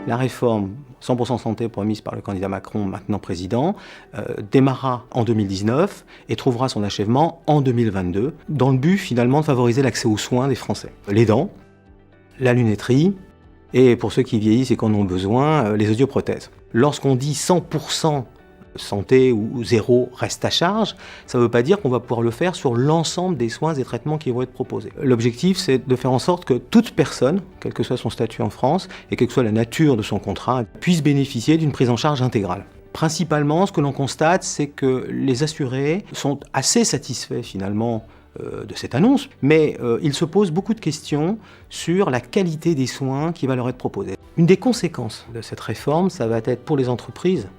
La réforme 100% santé promise par le candidat Macron, maintenant président, démarrera en 2019 et trouvera son achèvement en 2022, dans le but finalement de favoriser l'accès aux soins des Français. Les dents, la lunetterie, et pour ceux qui vieillissent et qui en ont besoin, les audioprothèses. Lorsqu'on dit 100% santé ou zéro reste à charge, ça ne veut pas dire qu'on va pouvoir le faire sur l'ensemble des soins et traitements qui vont être proposés. L'objectif, c'est de faire en sorte que toute personne, quel que soit son statut en France et quelle que soit la nature de son contrat, puisse bénéficier d'une prise en charge intégrale. Principalement, ce que l'on constate, c'est que les assurés sont assez satisfaits finalement de cette annonce, mais ils se posent beaucoup de questions sur la qualité des soins qui va leur être proposés. Une des conséquences de cette réforme, ça va être pour les entreprises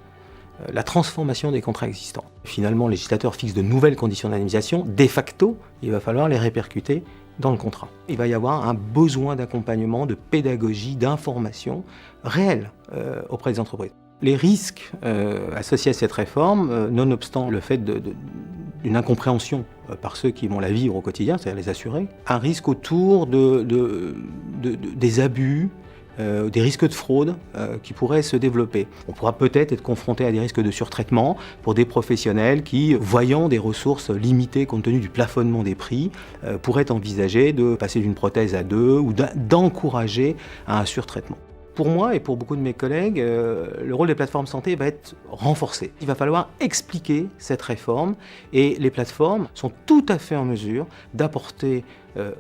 la transformation des contrats existants. Finalement, le législateur fixe de nouvelles conditions d'indemnisation. De facto, il va falloir les répercuter dans le contrat. Il va y avoir un besoin d'accompagnement, de pédagogie, d'information réelle auprès des entreprises. Les risques associés à cette réforme, nonobstant le fait d'une incompréhension par ceux qui vont la vivre au quotidien, c'est-à-dire les assurés, un risque autour des abus, des risques de fraude qui pourraient se développer. On pourra peut-être être confronté à des risques de surtraitement pour des professionnels qui, voyant des ressources limitées compte tenu du plafonnement des prix, pourraient envisager de passer d'une prothèse à deux ou d'encourager à un surtraitement. Pour moi et pour beaucoup de mes collègues, le rôle des plateformes santé va être renforcé. Il va falloir expliquer cette réforme et les plateformes sont tout à fait en mesure d'apporter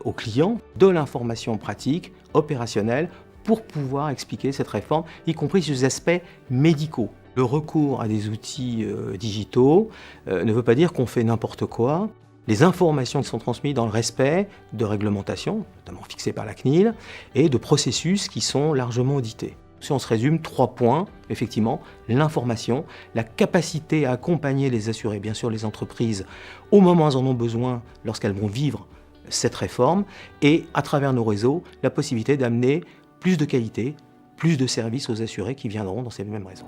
aux clients de l'information pratique, opérationnelle, pour pouvoir expliquer cette réforme, y compris sur les aspects médicaux. Le recours à des outils digitaux ne veut pas dire qu'on fait n'importe quoi. Les informations qui sont transmises dans le respect de réglementations, notamment fixées par la CNIL, et de processus qui sont largement audités. Si on se résume, 3 points, effectivement, l'information, la capacité à accompagner les assurés, bien sûr les entreprises, au moment où elles en ont besoin, lorsqu'elles vont vivre cette réforme, et à travers nos réseaux, la possibilité d'amener plus de qualité, plus de services aux assurés qui viendront dans ces mêmes raisons.